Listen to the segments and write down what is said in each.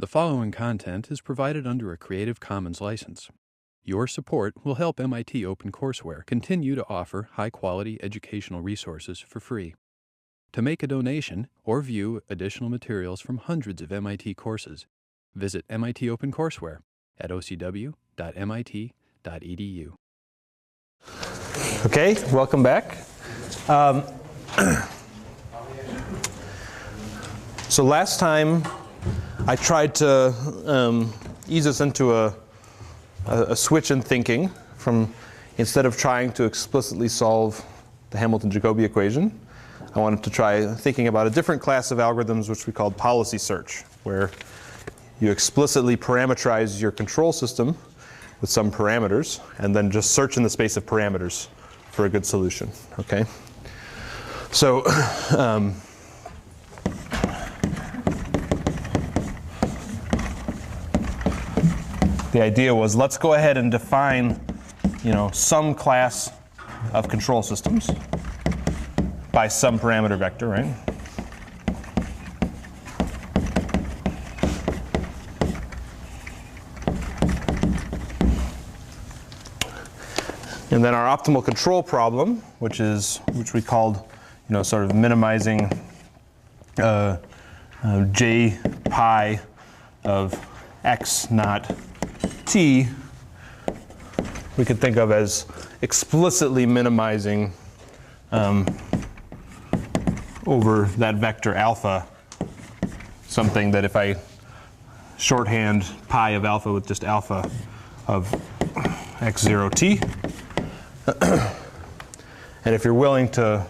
The following content is provided under a Creative Commons license. Your support will help MIT OpenCourseware continue to offer high-quality educational resources for free. To make a donation or view additional materials from hundreds of MIT courses, visit MIT OpenCourseware at ocw.mit.edu. Okay, welcome back. So last time I tried to ease us into a switch in thinking from, instead of trying to explicitly solve the Hamilton-Jacobi equation, I wanted to try thinking about a different class of algorithms which we called policy search, where you explicitly parameterize your control system with some parameters and then just search in the space of parameters for a good solution. Okay? So the idea was, let's go ahead and define, some class of control systems by some parameter vector, right? And then our optimal control problem, which we called, sort of minimizing j pi of x naught t, we could think of as explicitly minimizing over that vector alpha, something that if I shorthand pi of alpha with just alpha of x0 t, and if you're willing to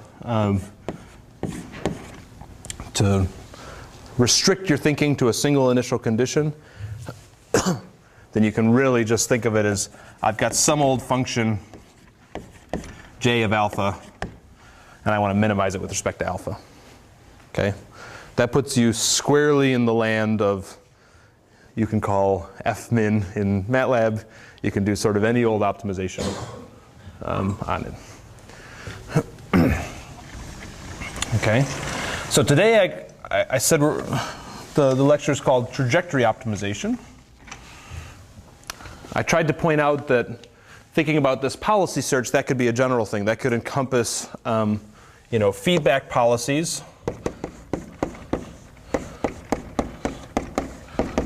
restrict your thinking to a single initial condition, then you can really just think of it as, I've got some old function j of alpha, and I want to minimize it with respect to alpha. Okay? That puts you squarely in the land of, you can call fmin in MATLAB, you can do sort of any old optimization on it. Okay? So today I said the lecture is called Trajectory Optimization. I tried to point out that thinking about this policy search, that could be a general thing. That could encompass, feedback policies.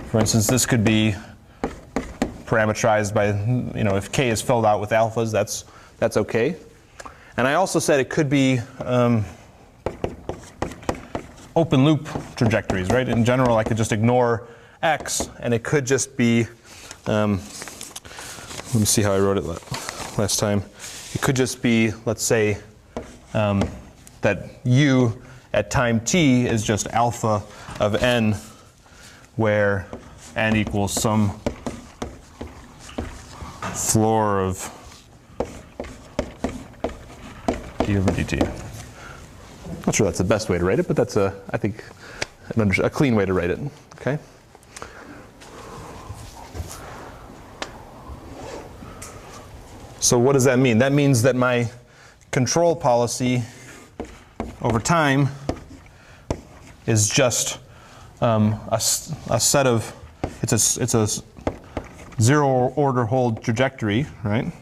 For instance, this could be parameterized by, if k is filled out with alphas, that's okay. And I also said it could be open loop trajectories, right? In general, I could just ignore x, and it could just be, let me see how I wrote it last time. It could just be, let's say, that u at time t is just alpha of n, where n equals some floor of d over dt. Not sure that's the best way to write it, but that's I think a clean way to write it. Okay. So what does that mean? That means that my control policy over time is just a set of, it's a zero order hold trajectory, right?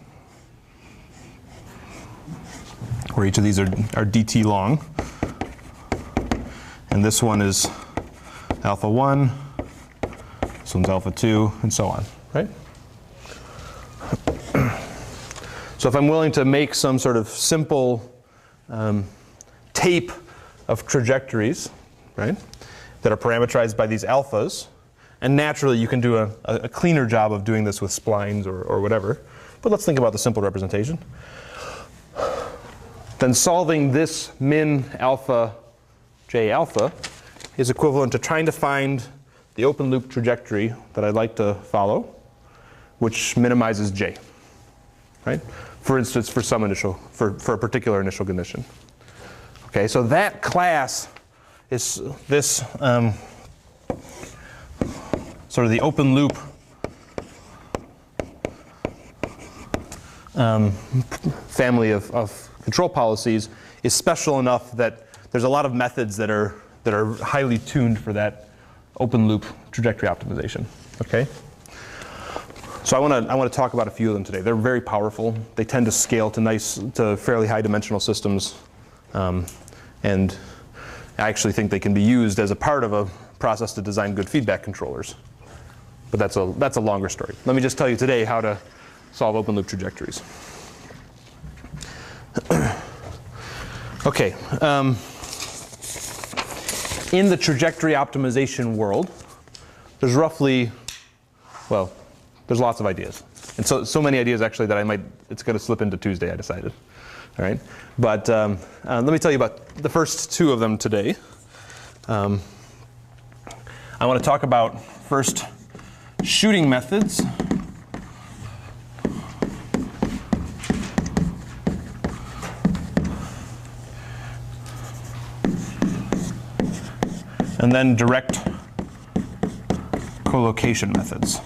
Where each of these are dt long. And this one is alpha 1, this one's alpha 2, and so on, right? So if I'm willing to make some sort of simple tape of trajectories, right, that are parameterized by these alphas, and naturally you can do a cleaner job of doing this with splines or whatever, but let's think about the simple representation. Then solving this min alpha j alpha is equivalent to trying to find the open loop trajectory that I'd like to follow, which minimizes j, right? For instance, for a particular initial condition. Okay, so that class is this sort of the open loop family of control policies is special enough that there's a lot of methods that are highly tuned for that open loop trajectory optimization. Okay. So I want to talk about a few of them today. They're very powerful. They tend to scale to fairly high dimensional systems, and I actually think they can be used as a part of a process to design good feedback controllers. But that's a longer story. Let me just tell you today how to solve open loop trajectories. Okay. In the trajectory optimization world, there's there's lots of ideas. And so many ideas actually that it's going to slip into Tuesday, I decided. All right. But let me tell you about the first two of them today. I want to talk about first shooting methods. And then direct collocation methods.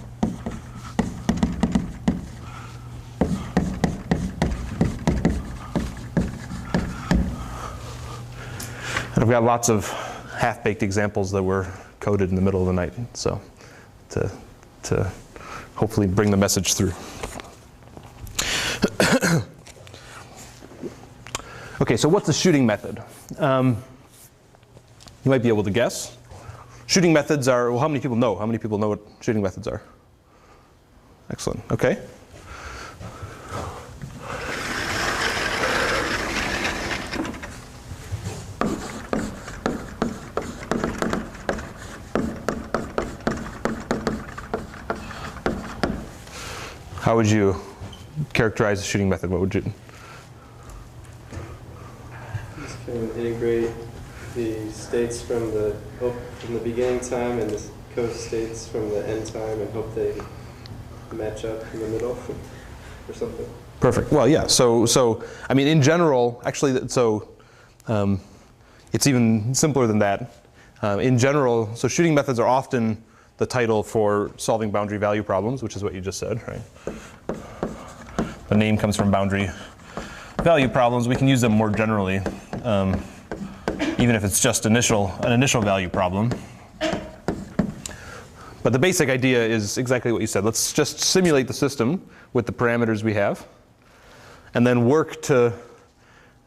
And I've got lots of half-baked examples that were coded in the middle of the night, so to hopefully bring the message through. Okay, so what's a shooting method? You might be able to guess. Shooting methods are, well, how many people know? How many people know what shooting methods are? Excellent, okay. How would you characterize a shooting method? What would you? Just kind of integrate the states from the beginning time and the co-states from the end time and hope they match up in the middle or something. Perfect. Well, yeah. So I mean, in general, actually, it's even simpler than that. In general, so shooting methods are often the title for solving boundary value problems, which is what you just said, right? The name comes from boundary value problems. We can use them more generally, even if it's just an initial value problem. But the basic idea is exactly what you said. Let's just simulate the system with the parameters we have, and then work to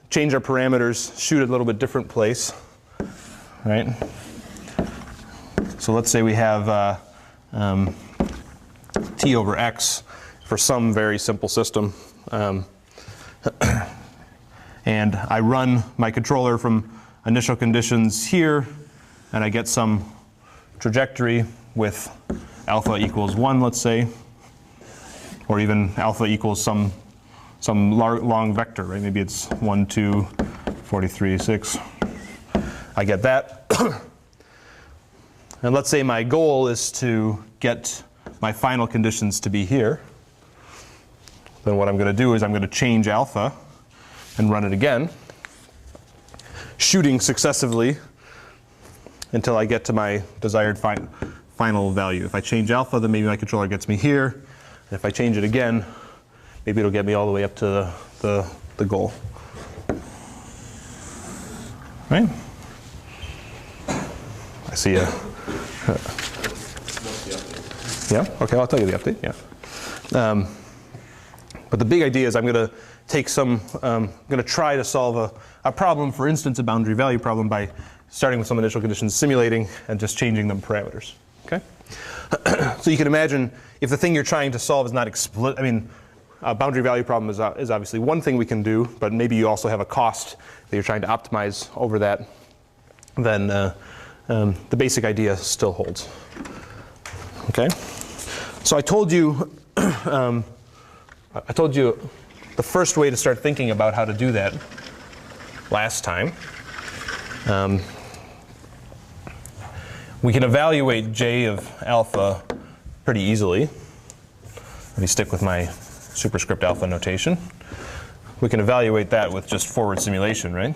change our parameters, shoot at a little bit different place, right? So let's say we have t over x for some very simple system. And I run my controller from initial conditions here, and I get some trajectory with alpha equals 1, let's say, or even alpha equals some long vector, right? Maybe it's 1, 2, 43, 6. I get that. And let's say my goal is to get my final conditions to be here. Then what I'm going to do is I'm going to change alpha and run it again, shooting successively until I get to my desired final value. If I change alpha, then maybe my controller gets me here. And if I change it again, maybe it'll get me all the way up to the goal. Right? I see a... Yeah? Okay, I'll tell you the update. Yeah. But the big idea is I'm going to take I'm going to try to solve a problem, for instance, a boundary value problem, by starting with some initial conditions, simulating, and just changing them parameters. Okay? So you can imagine if the thing you're trying to solve is not explicit. I mean, a boundary value problem is obviously one thing we can do, but maybe you also have a cost that you're trying to optimize over that. Then the basic idea still holds. Okay? So I told you the first way to start thinking about how to do that last time. We can evaluate J of alpha pretty easily. Let me stick with my superscript alpha notation. We can evaluate that with just forward simulation, right?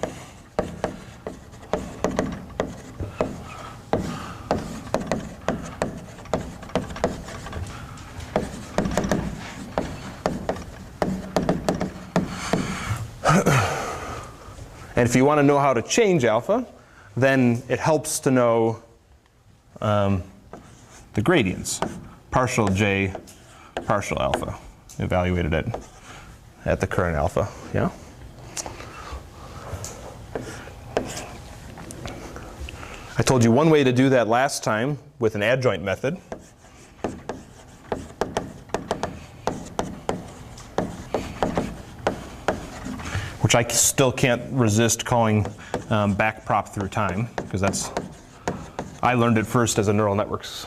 And if you want to know how to change alpha, then it helps to know the gradients, partial j, partial alpha, evaluated at the current alpha. Yeah. I told you one way to do that last time with an adjoint method. Which I still can't resist calling back prop through time, because I learned it first as a neural networks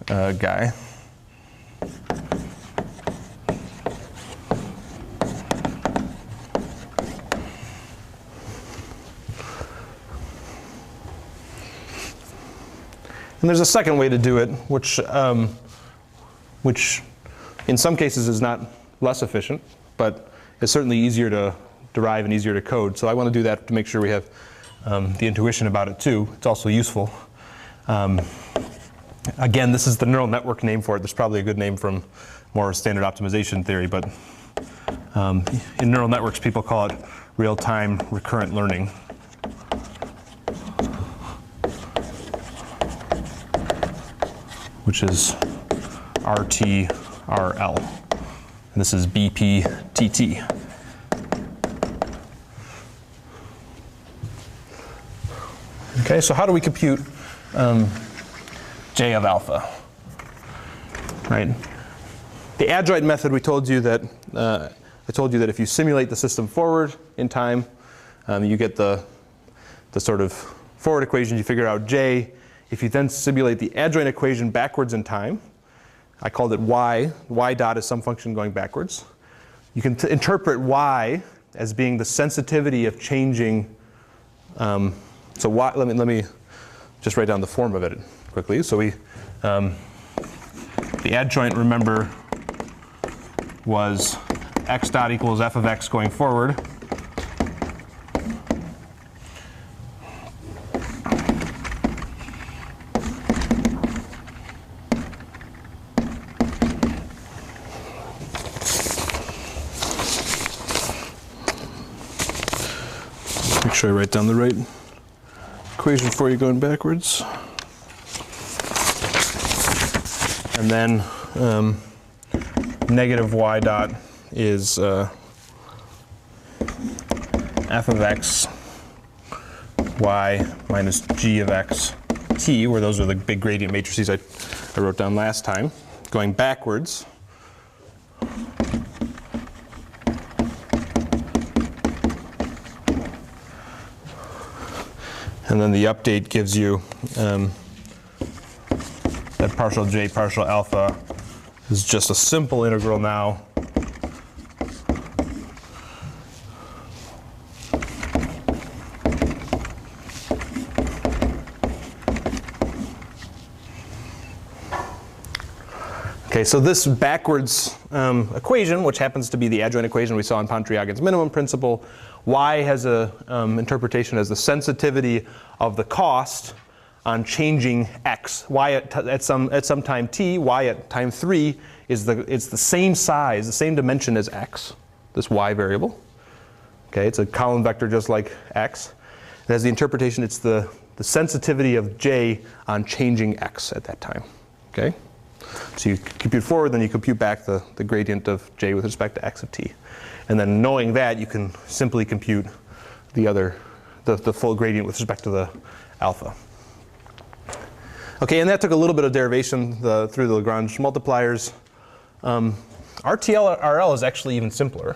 guy. And there's a second way to do it, which in some cases is not less efficient, but is certainly easier to derive and easier to code. So I want to do that to make sure we have the intuition about it too. It's also useful. Again, this is the neural network name for it. There's probably a good name from more standard optimization theory, but in neural networks people call it real-time recurrent learning. Which is RTRL. And this is BPTT. Okay, so how do we compute J of alpha? Right. The adjoint method, we told you that I told you that if you simulate the system forward in time, you get the sort of forward equation. You figure out J. If you then simulate the adjoint equation backwards in time, I called it y. Y dot is some function going backwards. You can interpret y as being the sensitivity of changing. So y, let me just write down the form of it quickly. So the adjoint, remember, was x dot equals f of x going forward. Make sure I write down the right equation for you going backwards. And then negative y dot is f of x y minus g of x t, where those are the big gradient matrices I wrote down last time, going backwards. And then the update gives you that partial j partial alpha is just a simple integral now. Okay, so this backwards equation, which happens to be the adjoint equation we saw in Pontryagin's minimum principle, y has a interpretation as the sensitivity of the cost on changing x. Y at some time t, y at time 3 is it's the same size, the same dimension as x, this y variable. Okay, it's a column vector just like x. It has the interpretation, it's the sensitivity of j on changing x at that time. Okay, so you compute forward, then you compute back the gradient of j with respect to x of t. And then knowing that, you can simply compute the full gradient with respect to the alpha. Okay, and that took a little bit of derivation through the Lagrange multipliers. RTL-RL is actually even simpler.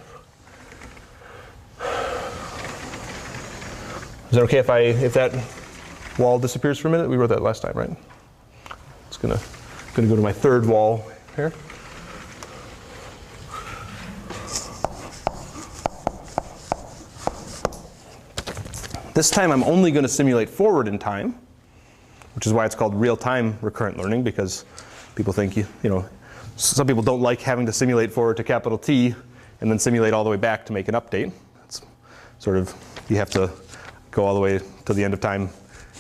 Is that okay if that wall disappears for a minute? We wrote that last time, right? It's gonna go to my third wall here. This time I'm only going to simulate forward in time, which is why it's called real-time recurrent learning, because people think, some people don't like having to simulate forward to capital T and then simulate all the way back to make an update. It's sort of, you have to go all the way to the end of time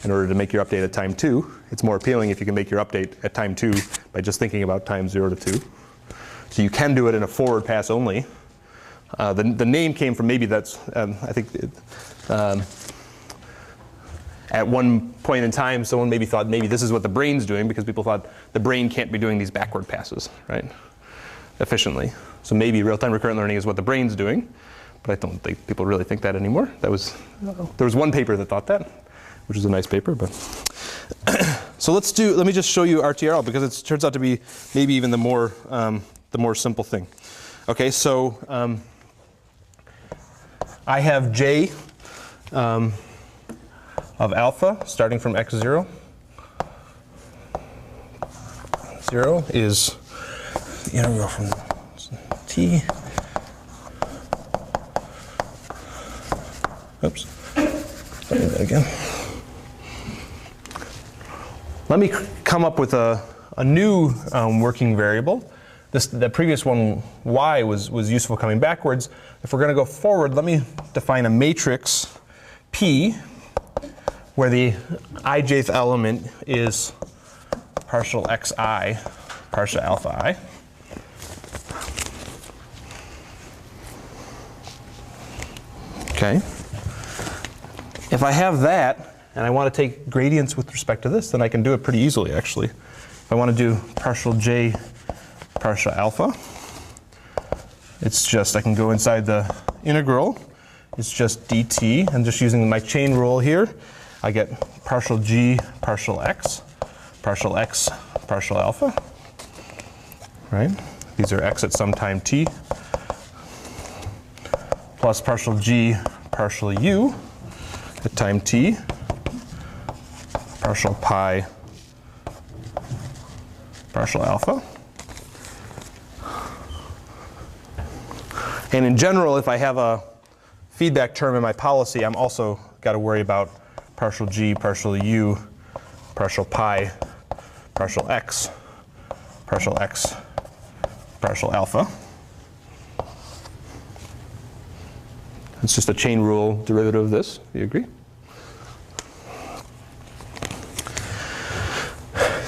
in order to make your update at time 2. It's more appealing if you can make your update at time 2 by just thinking about time 0 to 2. So you can do it in a forward pass only. The name came from, maybe that's, I think, at one point in time, someone maybe thought maybe this is what the brain's doing, because people thought the brain can't be doing these backward passes, right, efficiently. So maybe real-time recurrent learning is what the brain's doing, but I don't think people really think that anymore. There was one paper that thought that, which is a nice paper, but. So let me just show you RTRL, because it turns out to be maybe even the more simple thing. Okay, so I have J of alpha starting from x0. 0 is the integral from t. Oops, let me do that again. Let me come up with a new working variable. The previous one, y, was useful coming backwards. If we're going to go forward, let me define a matrix P, where the ijth element is partial xi, partial alpha I. Okay. If I have that, and I want to take gradients with respect to this, then I can do it pretty easily, actually. If I want to do partial j, partial alpha, it's just, I can go inside the integral. It's just dt, and just using my chain rule here, I get partial g, partial x, partial alpha, right? These are x at some time t, plus partial g, partial u at time t, partial pi, partial alpha. And in general, if I have a feedback term in my policy, I'm also got to worry about partial g, partial u, partial pi, partial x, partial alpha. It's just a chain rule derivative of this. Do you agree?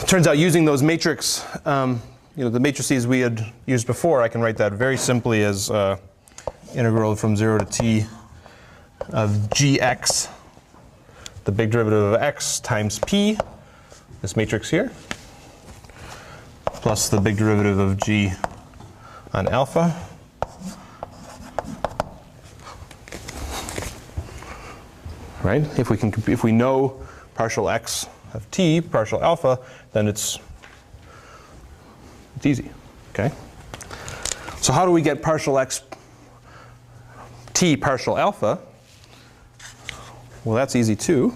Turns out using those matrix, the matrices we had used before, I can write that very simply as integral from 0 to t of gx, the big derivative of x, times p, this matrix here, plus the big derivative of g on alpha, right? If we know partial x of t, partial alpha, then it's easy, okay? So how do we get partial x t partial alpha? Well, that's easy too.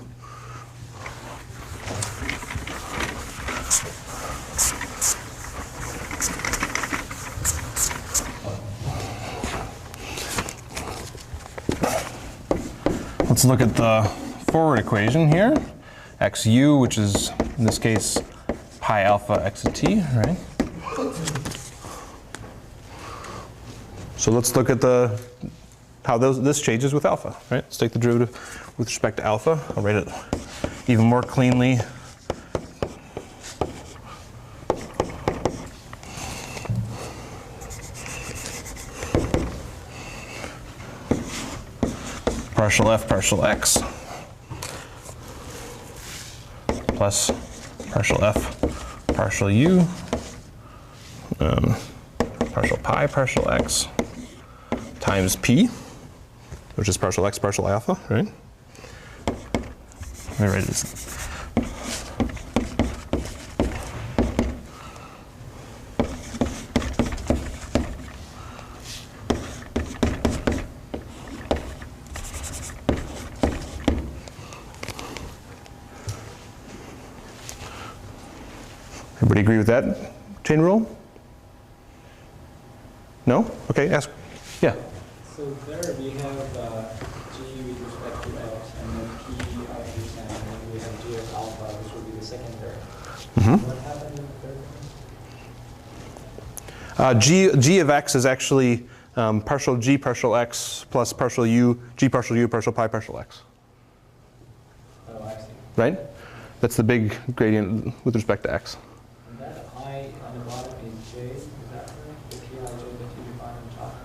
Let's look at the forward equation here. Xu, which is in this case pi alpha x of t, right? So let's look at how this changes with alpha, right? Let's take the derivative with respect to alpha. I'll write it even more cleanly. Partial f, partial x, plus partial f, partial u, partial pi, partial x, times p, which is partial x, partial alpha, right? Let me write this. Everybody agree with that chain rule? No? Okay, ask. Yeah. So there we have g with respect to x, and then p I understand, and then we have g of alpha, which will be the second term. Mm-hmm. What happened in the third one? G of x is actually partial g, partial x, plus partial u, g partial u, partial pi, partial x. Oh, I see. Right? That's the big gradient with respect to x. And that I on the bottom is j, is that correct? The pi, j that you define on top?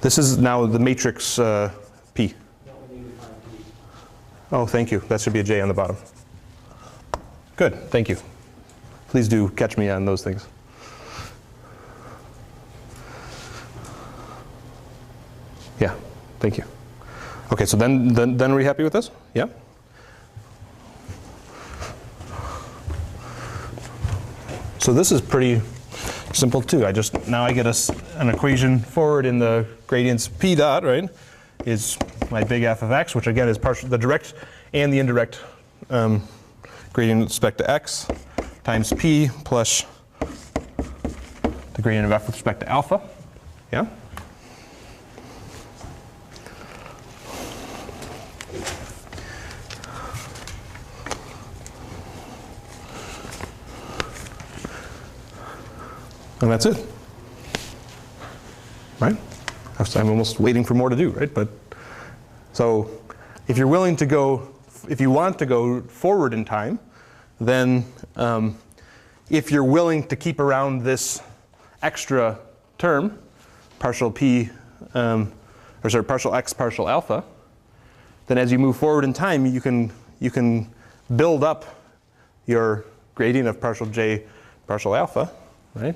This is now the matrix P. No, when you define p. Oh, thank you. That should be a J on the bottom. Good, thank you. Please do catch me on those things. Yeah, thank you. Okay, so then are we happy with this? Yeah? So this is pretty simple too. Now I get an equation forward in the gradients p dot, right, is my big F of x, which again is the direct and the indirect gradient with respect to x, times p plus the gradient of f with respect to alpha. Yeah? And that's it, right? I'm almost waiting for more to do, right? But so if you're willing to go, if you want to go forward in time, then if you're willing to keep around this extra term, partial p, partial x, partial alpha, then as you move forward in time, you can build up your gradient of partial j, partial alpha, right?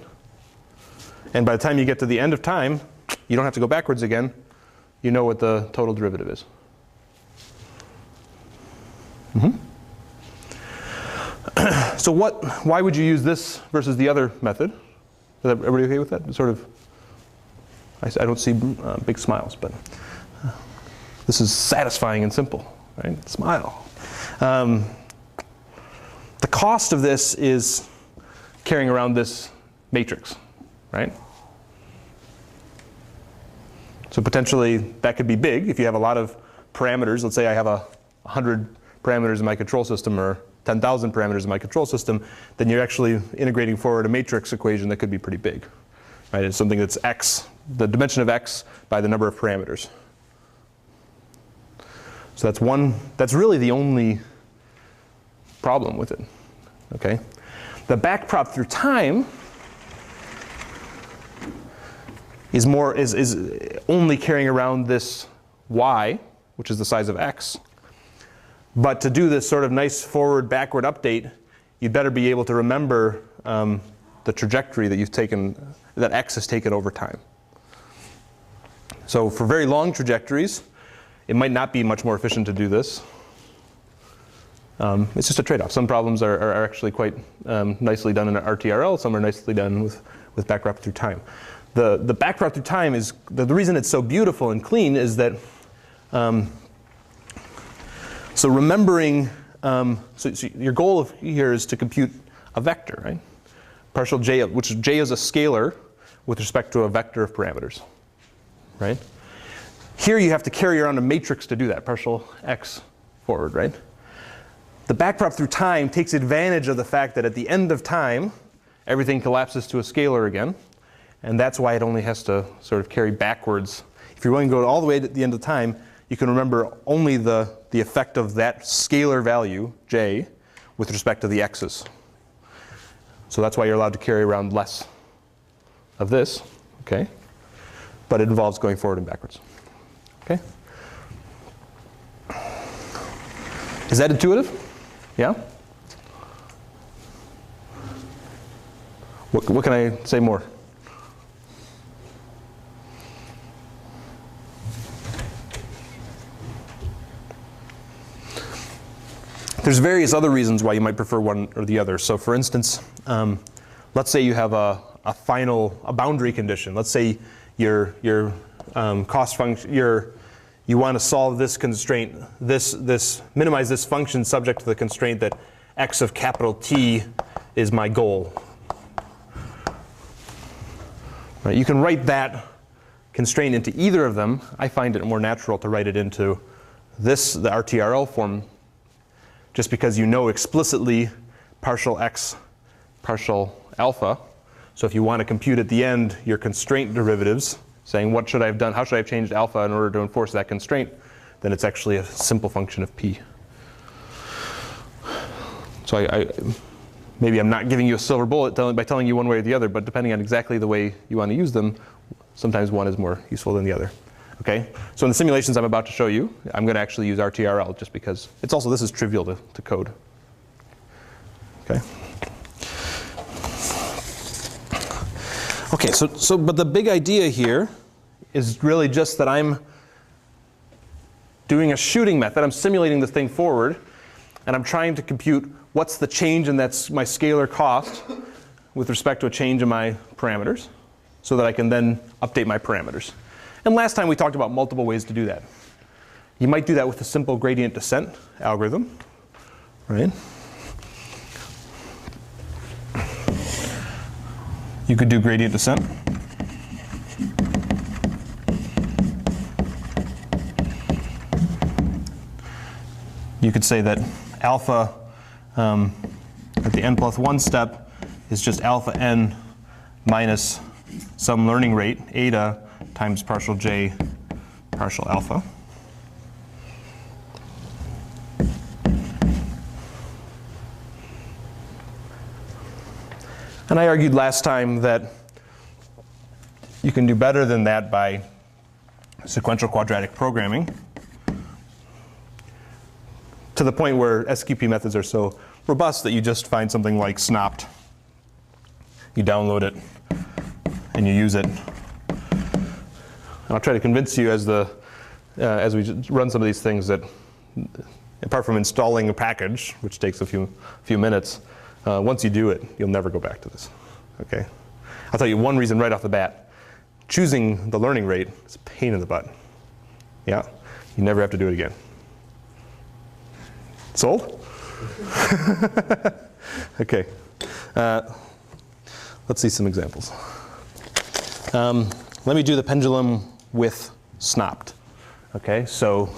And by the time you get to the end of time, you don't have to go backwards again. You know what the total derivative is. So why would you use this versus the other method? Is everybody okay with that? It's sort of, I don't see big smiles, but this is satisfying and simple, right? Smile. The cost of this is carrying around this matrix, right? So potentially that could be big if you have a lot of parameters. Let's say I have 100 parameters in my control system or 10,000 parameters in my control system, then you're actually integrating forward a matrix equation that could be pretty big, right? It's something that's x, the dimension of x by the number of parameters. So that's really the only problem with it, okay? The backprop through time is only carrying around this y, which is the size of x. But to do this sort of nice forward-backward update, you'd better be able to remember the trajectory that x has taken over time. So for very long trajectories, it might not be much more efficient to do this. It's just a trade-off. Some problems are actually quite nicely done in an RTRL. Some are nicely done with backprop through time. The backprop through time is, the reason it's so beautiful and clean is that, so remembering, so your goal here is to compute a vector, right? Partial j, which j is a scalar with respect to a vector of parameters, right? Here you have to carry around a matrix to do that, partial x forward, right? The backprop through time takes advantage of the fact that at the end of time, everything collapses to a scalar again. And that's why it only has to sort of carry backwards. If you're willing to go all the way to the end of time, you can remember only the effect of that scalar value, j, with respect to the x's. So that's why you're allowed to carry around less of this, okay? But it involves going forward and backwards, okay? Is that intuitive? Yeah? What can I say more? There's various other reasons why you might prefer one or the other. So for instance, let's say you have a boundary condition. Let's say your cost function, you want to solve this constraint, minimize this function subject to the constraint that x of capital T is my goal. Right, you can write that constraint into either of them. I find it more natural to write it into the RTRL form, just because you know explicitly partial x, partial alpha. So if you want to compute at the end your constraint derivatives, saying what should I have done, how should I have changed alpha in order to enforce that constraint, then it's actually a simple function of p. So maybe I'm not giving you a silver bullet by telling you one way or the other, but depending on exactly the way you want to use them, sometimes one is more useful than the other. Okay, so in the simulations I'm about to show you, I'm going to actually use RTRL just because it's also, this is trivial to code. Okay. Okay, but the big idea here is really just that I'm doing a shooting method. I'm simulating this thing forward, and I'm trying to compute what's the change in my scalar cost with respect to a change in my parameters, so that I can then update my parameters. And last time we talked about multiple ways to do that. You might do that with a simple gradient descent algorithm, right? You could do gradient descent. You could say that alpha at the n+1 step is just alpha n minus some learning rate, eta, times partial j partial alpha. And I argued last time that you can do better than that by sequential quadratic programming, to the point where SQP methods are so robust that you just find something like SNOPT. You download it and you use it. And I'll try to convince you as we run some of these things that, apart from installing a package, which takes a few minutes, once you do it, you'll never go back to this. Okay? I'll tell you one reason right off the bat. Choosing the learning rate is a pain in the butt. Yeah? You never have to do it again. Sold? Okay. Let's see some examples. Let me do the pendulum with SNOPT. Okay, so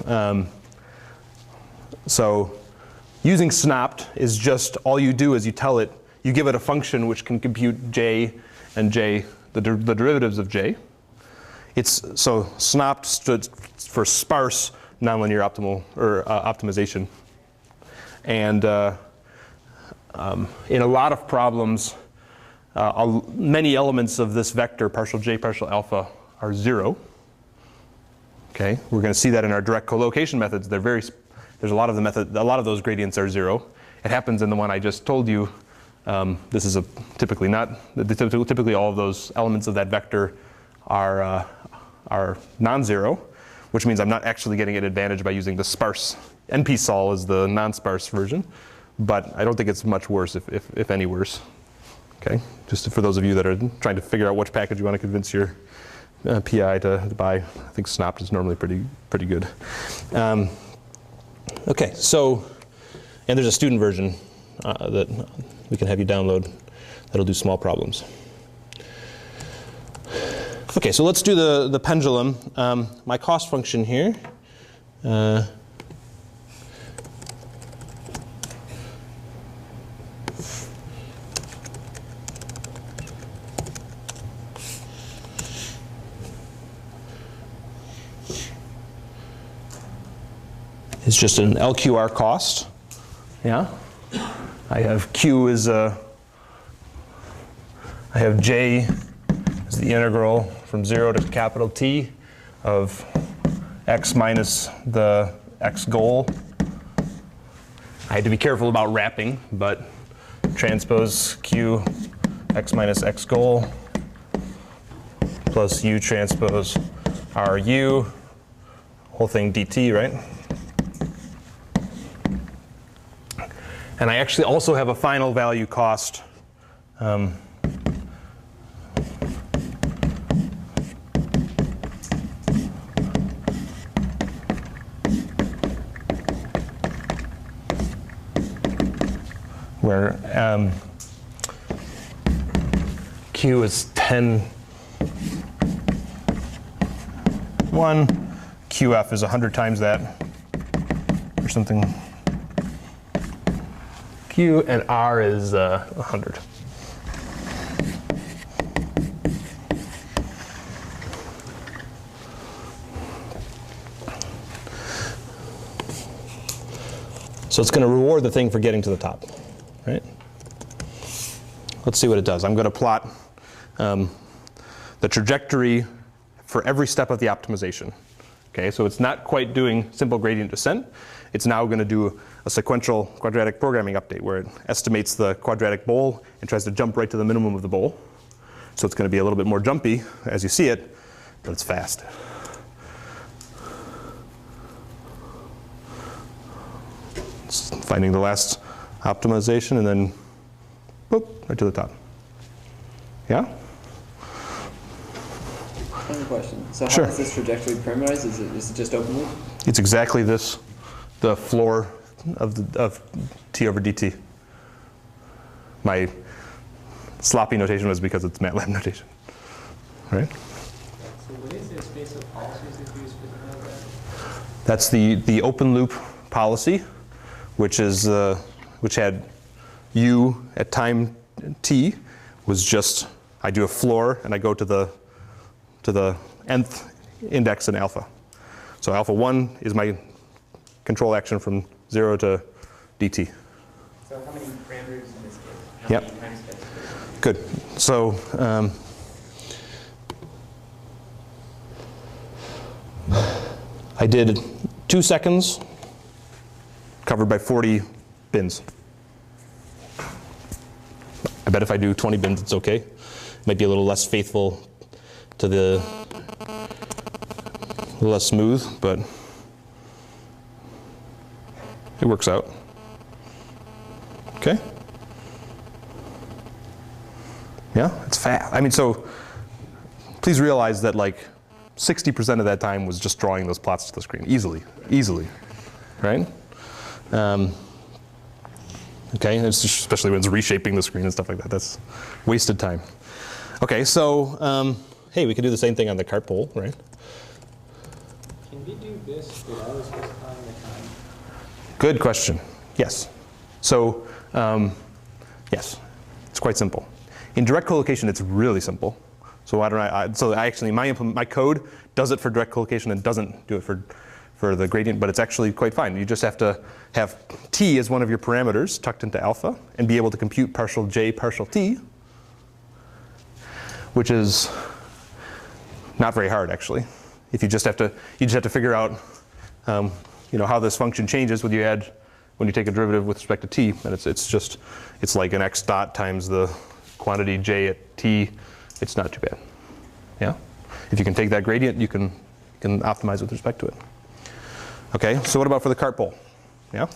using SNOPT is just all you do is you tell it, you give it a function which can compute j and j, the derivatives of j. So SNOPT stood for sparse nonlinear optimization. And in a lot of problems, many elements of this vector, partial j, partial alpha, are 0. Okay, we're going to see that in our direct collocation methods. There's a lot of those gradients are 0. It happens in the one I just told you. This is typically all of those elements of that vector are non-zero, which means I'm not actually getting an advantage by using the sparse. NP-sol is the non-sparse version, but I don't think it's much worse, if any worse. Okay, just for those of you that are trying to figure out which package you want to convince your PI to buy, I think SNOPT is normally pretty good. Okay, so, and there's a student version that we can have you download that'll do small problems. Okay, so let's do the pendulum. My cost function here is just an LQR cost. Yeah, I have Q is I have J is the integral from 0 to capital T of x minus the x goal. I had to be careful about wrapping, but transpose Q x minus x goal plus U transpose RU, whole thing dt, right? And I actually also have a final value cost where Q is 10, 1, QF is 100 times that, or something. Q and R is 100. So it's going to reward the thing for getting to the top, right? Let's see what it does. I'm going to plot the trajectory for every step of the optimization. Okay, so it's not quite doing simple gradient descent. It's now going to do a sequential quadratic programming update where it estimates the quadratic bowl and tries to jump right to the minimum of the bowl. So it's going to be a little bit more jumpy as you see it, but it's fast. It's finding the last optimization and then boop, right to the top. Yeah? I have a question. So how Sure. is this trajectory parameterized? Is it just open loop? It's exactly this, the floor of T over dt. My sloppy notation was because it's MATLAB notation, right? So what is the space of policies that you use for that? That's the open loop policy, which had u at time t was just, I do a floor and I go to the nth index in alpha. So alpha 1 is my control action from 0 to dt. So how many parameters in this case? How Yep. many time steps? Good. So I did 2 seconds covered by 40 bins. I bet if I do 20 bins, it's okay. Might be a little less faithful to a little less smooth, but it works out. Okay? Yeah, it's fast. I mean, so please realize that like 60% of that time was just drawing those plots to the screen, easily, right? Okay, and it's just, especially when it's reshaping the screen and stuff like that. That's wasted time. Okay, so hey, we could do the same thing on the cart pole, right? Can we do this without specifying the time? Good question. Yes. So yes, it's quite simple. In direct collocation, it's really simple. So why don't I actually my code does it for direct collocation and doesn't do it for the gradient, but it's actually quite fine. You just have to have t as one of your parameters tucked into alpha and be able to compute partial j partial t, which is not very hard actually. If you just have to figure out how this function changes when you take a derivative with respect to t, and it's like an x dot times the quantity j at t. It's not too bad. Yeah? If you can take that gradient, you can optimize with respect to it. Okay, so what about for the cart pole? Yeah?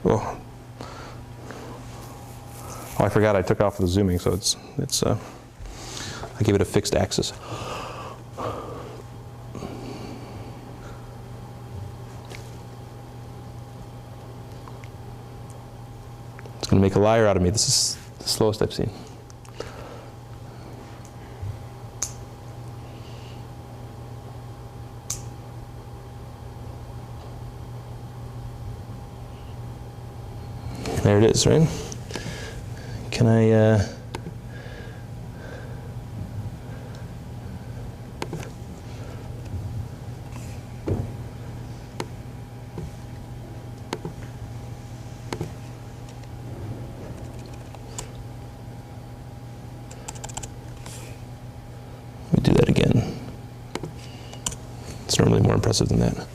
Oh, I forgot I took off the zooming, so I gave it a fixed axis. It's going to make a liar out of me. This is the slowest I've seen. There it is, right? Can I let me do that again. It's normally more impressive than that.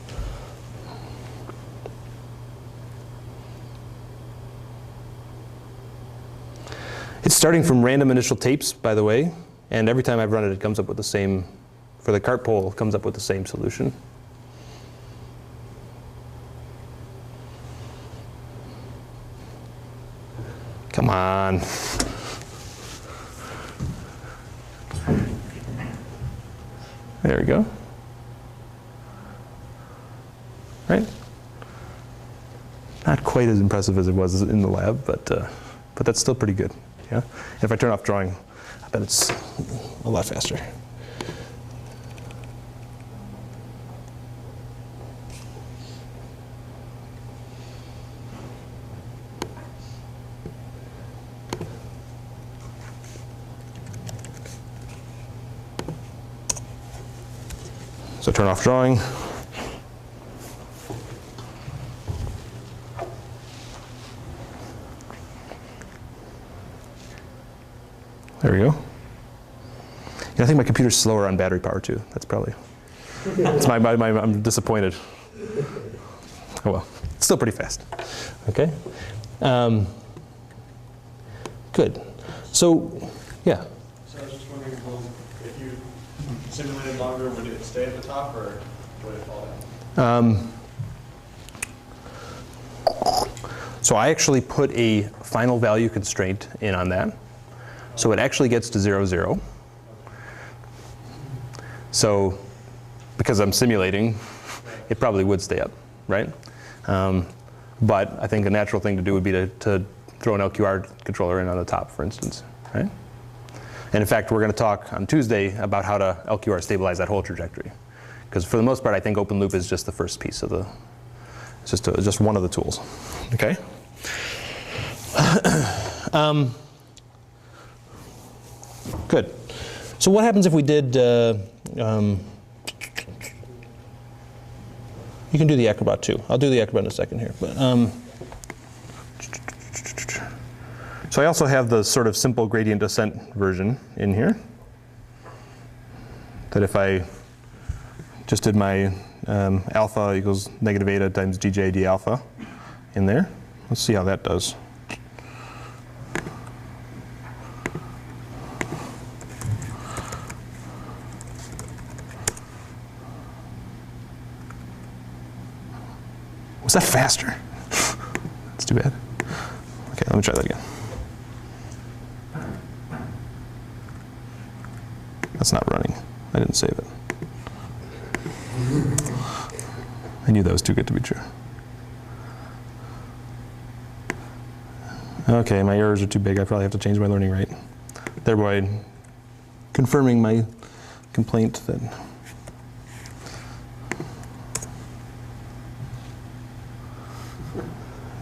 It's starting from random initial tapes, by the way, and every time I've run it, it comes up with the same, for the cart pole, it comes up with the same solution. Come on. There we go. Right? Not quite as impressive as it was in the lab, but that's still pretty good. Yeah? And if I turn off drawing, I bet it's a lot faster. So turn off drawing. There we go. I think my computer's slower on battery power too. That's probably, I'm disappointed. Oh well, it's still pretty fast. Okay. Good. So, yeah. So I was just wondering, well, if you simulated longer, would it stay at the top or would it fall down? So I actually put a final value constraint in on that. So it actually gets to 0, 0. So because I'm simulating, it probably would stay up, right? But I think a natural thing to do would be to throw an LQR controller in on the top, for instance, right? And in fact, we're going to talk on Tuesday about how to LQR stabilize that whole trajectory. Because for the most part, I think open loop is just the first piece of the, it's just one of the tools, okay? Good. So what happens if we did, you can do the Acrobat too. I'll do the Acrobat in a second here. But, so I also have the sort of simple gradient descent version in here. That if I just did my alpha equals negative eta times dj d alpha in there. Let's see how that does. Was that faster? That's too bad. Okay, let me try that again. That's not running. I didn't save it. I knew that was too good to be true. Okay, my errors are too big. I probably have to change my learning rate. Thereby confirming my complaint that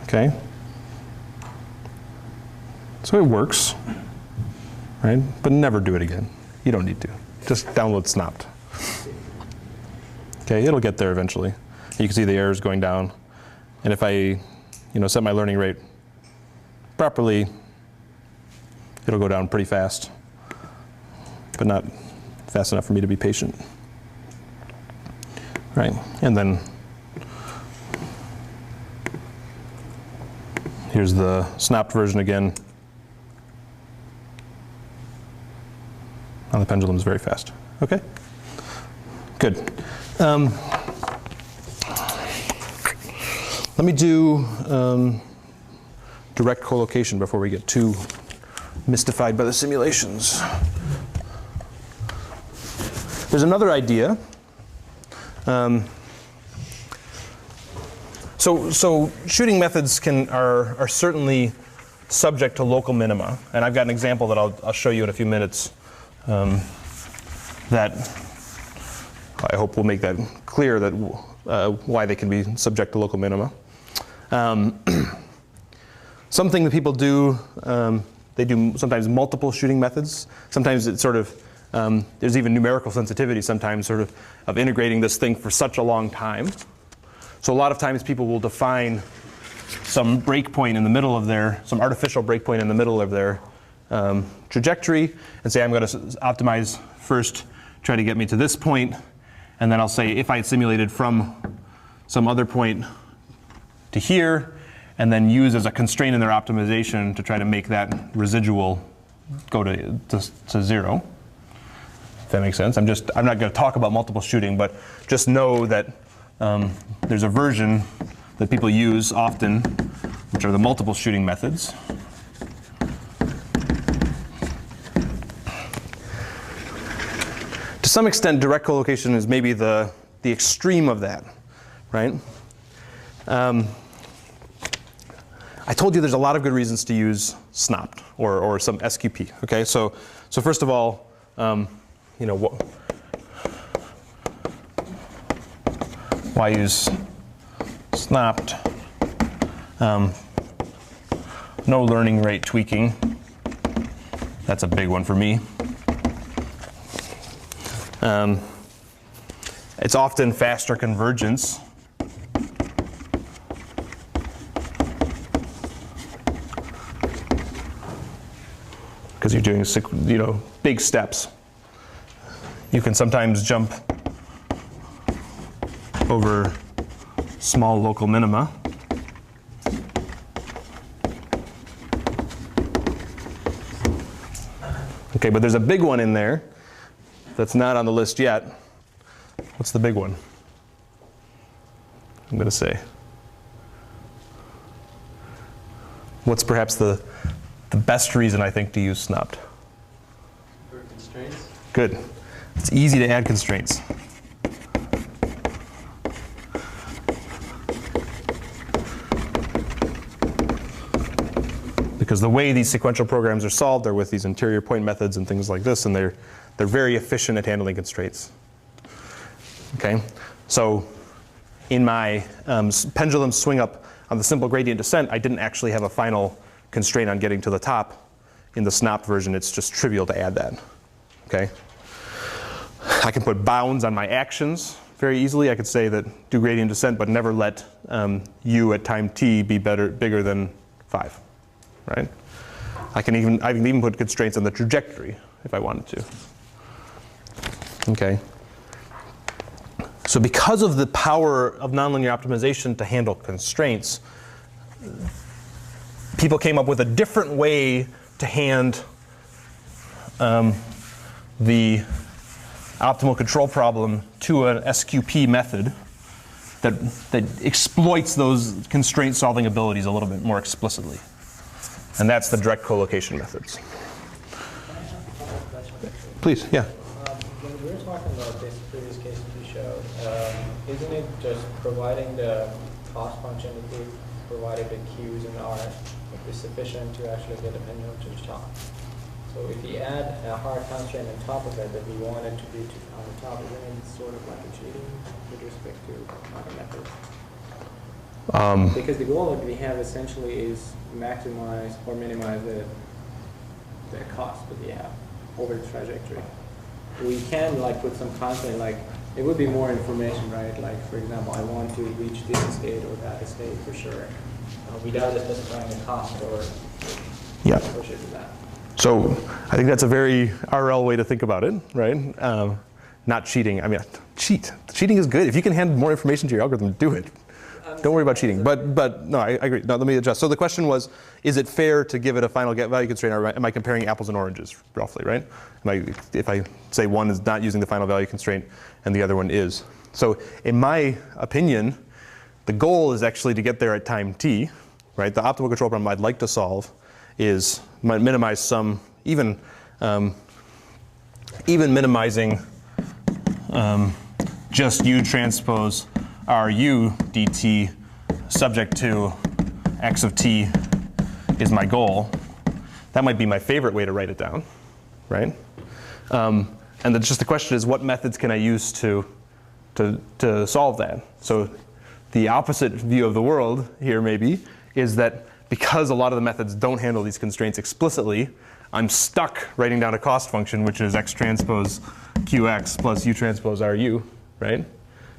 okay. So it works, right? But never do it again. You don't need to. Just download Snopt. Okay, it'll get there eventually. You can see the errors going down. And if I, set my learning rate properly, it'll go down pretty fast, but not fast enough for me to be patient. Right, and then here's the Snopt version again. Now the pendulum is very fast. Okay, good. Let me do direct collocation before we get too mystified by the simulations. There's another idea. So shooting methods are certainly subject to local minima, and I've got an example that I'll show you in a few minutes that I hope will make that clear that why they can be subject to local minima. Something that people do, they do sometimes multiple shooting methods. Sometimes it's sort of, there's even numerical sensitivity sometimes sort of integrating this thing for such a long time. So a lot of times people will define some breakpoint in the middle of some artificial breakpoint in the middle of their trajectory and say I'm going to optimize first, try to get me to this point, and then I'll say if I had simulated from some other point to here, and then use as a constraint in their optimization to try to make that residual go to 0. If that makes sense. I'm not going to talk about multiple shooting, but just know that there's a version that people use often, which are the multiple shooting methods. To some extent, direct collocation is maybe the extreme of that, right? I told you there's a lot of good reasons to use Snopt or some SQP. Okay, so first of all, why use Snopt? No learning rate tweaking. That's a big one for me. It's often faster convergence. Because you're doing big steps You can sometimes jump over small local minima. Okay, but there's a big one in there that's not on the list yet. What's the big one? I'm going to say. What's perhaps the best reason, I think, to use snopped? For constraints? Good. It's easy to add constraints. Because the way these sequential programs are solved are with these interior point methods and things like this, and they're very efficient at handling constraints. Okay, so in my pendulum swing up on the simple gradient descent, I didn't actually have a final constraint on getting to the top. In the snopped version, it's just trivial to add that. Okay, I can put bounds on my actions very easily. I could say that do gradient descent, but never let u at time t be bigger than 5. Right? I can even put constraints on the trajectory if I wanted to. Okay. So because of the power of nonlinear optimization to handle constraints, people came up with a different way to hand the optimal control problem to an SQP method that exploits those constraint solving abilities a little bit more explicitly. And that's the direct collocation methods. Please, yeah. When we were talking about this previous case that you showed, isn't it just providing the cost function if we provided the Q's and R would be sufficient to actually get a pendulum to the top? So if we add a hard constraint on top of it that we wanted to be on the top, isn't it sort of like a cheating with respect to other methods? Because the goal that we have essentially is maximize or minimize the cost that we have over the trajectory. We can like put some constant, like it would be more information, right? Like for example, I want to reach this state or that state for sure, without specifying the cost or associated with that. So I think that's a very RL way to think about it, right? Not cheating. I mean, cheating is good. If you can hand more information to your algorithm, do it. Don't worry about cheating. But no, I agree. No, let me adjust. So the question was, is it fair to give it a final get value constraint, or am I comparing apples and oranges, roughly, right? If I say one is not using the final value constraint and the other one is. So in my opinion, the goal is actually to get there at time t, right? The optimal control problem I'd like to solve is minimize some, even minimizing just U transpose RU dt subject to x of t is my goal. That might be my favorite way to write it down, right? And just the question is, what methods can I use to solve that? So the opposite view of the world here maybe is that because a lot of the methods don't handle these constraints explicitly, I'm stuck writing down a cost function, which is x transpose qx plus u transpose ru, right?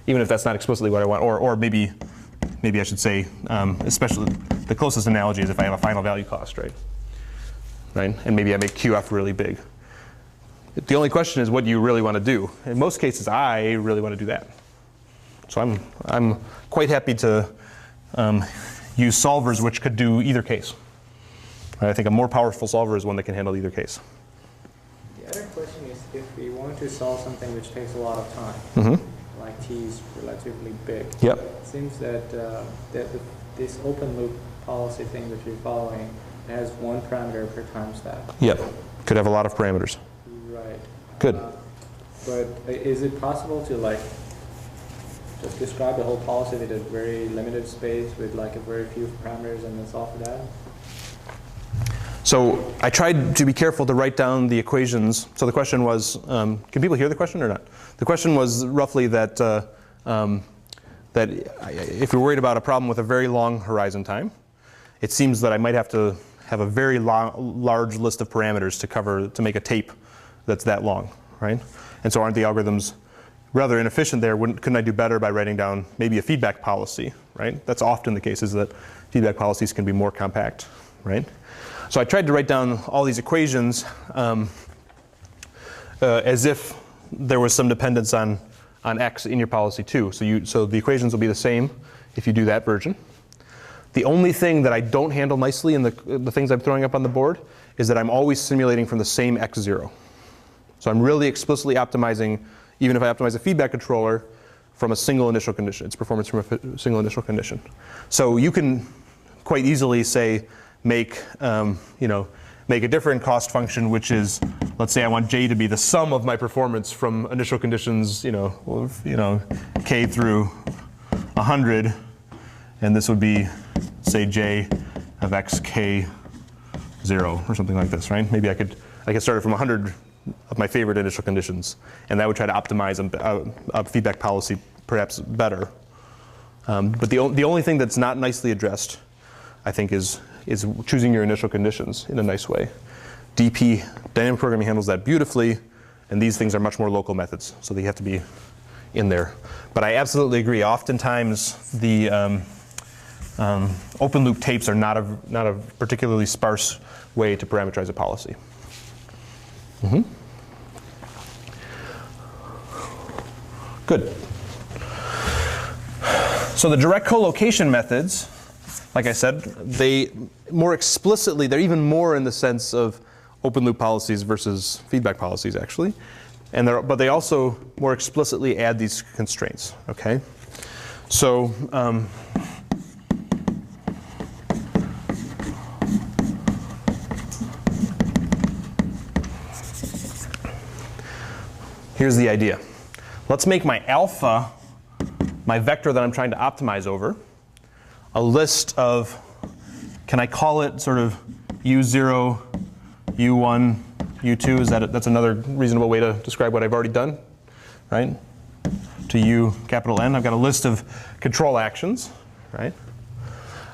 Even if that's not explicitly what I want, or maybe I should say, especially the closest analogy is if I have a final value cost, right? Right, and maybe I make qf really big. The only question is, what do you really want to do? In most cases, I really want to do that. So I'm quite happy to use solvers which could do either case. Right? I think a more powerful solver is one that can handle either ccase. The other question is, if we want to solve something which takes a lot of time, like t is relatively big. Yep. It seems that, this open loop policy thing that you're following has one parameter per time step. Yep. Could have a lot of parameters. Right. Good. But is it possible to like just describe the whole policy with a very limited space with like a very few parameters and then solve for that? So I tried to be careful to write down the equations. So the question was, can people hear the question or not? The question was roughly that, that if you're worried about a problem with a very long horizon time, it seems that I might have to have a very large list of parameters to make a tape that's that long, right? And so aren't the algorithms rather inefficient there? Couldn't I do better by writing down maybe a feedback policy, right? That's often the case, is that feedback policies can be more compact, right? So I tried to write down all these equations as if there was some dependence on x in your policy too. So the equations will be the same if you do that version. The only thing that I don't handle nicely in the things I'm throwing up on the board is that I'm always simulating from the same x0. So I'm really explicitly optimizing, even if I optimize a feedback controller, from a single initial condition, its performance from a single initial condition. So you can quite easily say, make a different cost function, which is, let's say I want j to be the sum of my performance from initial conditions, k through 100, and this would be, say, j of x k 0 or something like this, right? Maybe I could start it from 100 of my favorite initial conditions, and that would try to optimize a feedback policy perhaps better. But the only thing that's not nicely addressed, I think, is choosing your initial conditions in a nice way. DP, dynamic programming, handles that beautifully, and these things are much more local methods, so they have to be in there. But I absolutely agree. Oftentimes, the open loop tapes are not a particularly sparse way to parameterize a policy. Mm-hmm. Good. So the direct collocation methods, like I said, they more explicitly, they're even more in the sense of open loop policies versus feedback policies, actually. But they also more explicitly add these constraints, okay? So here's the idea. Let's make my alpha, my vector that I'm trying to optimize over, a list of, can I call it sort of U0, U1, U2? That's another reasonable way to describe what I've already done, right? To U capital N, I've got a list of control actions, right?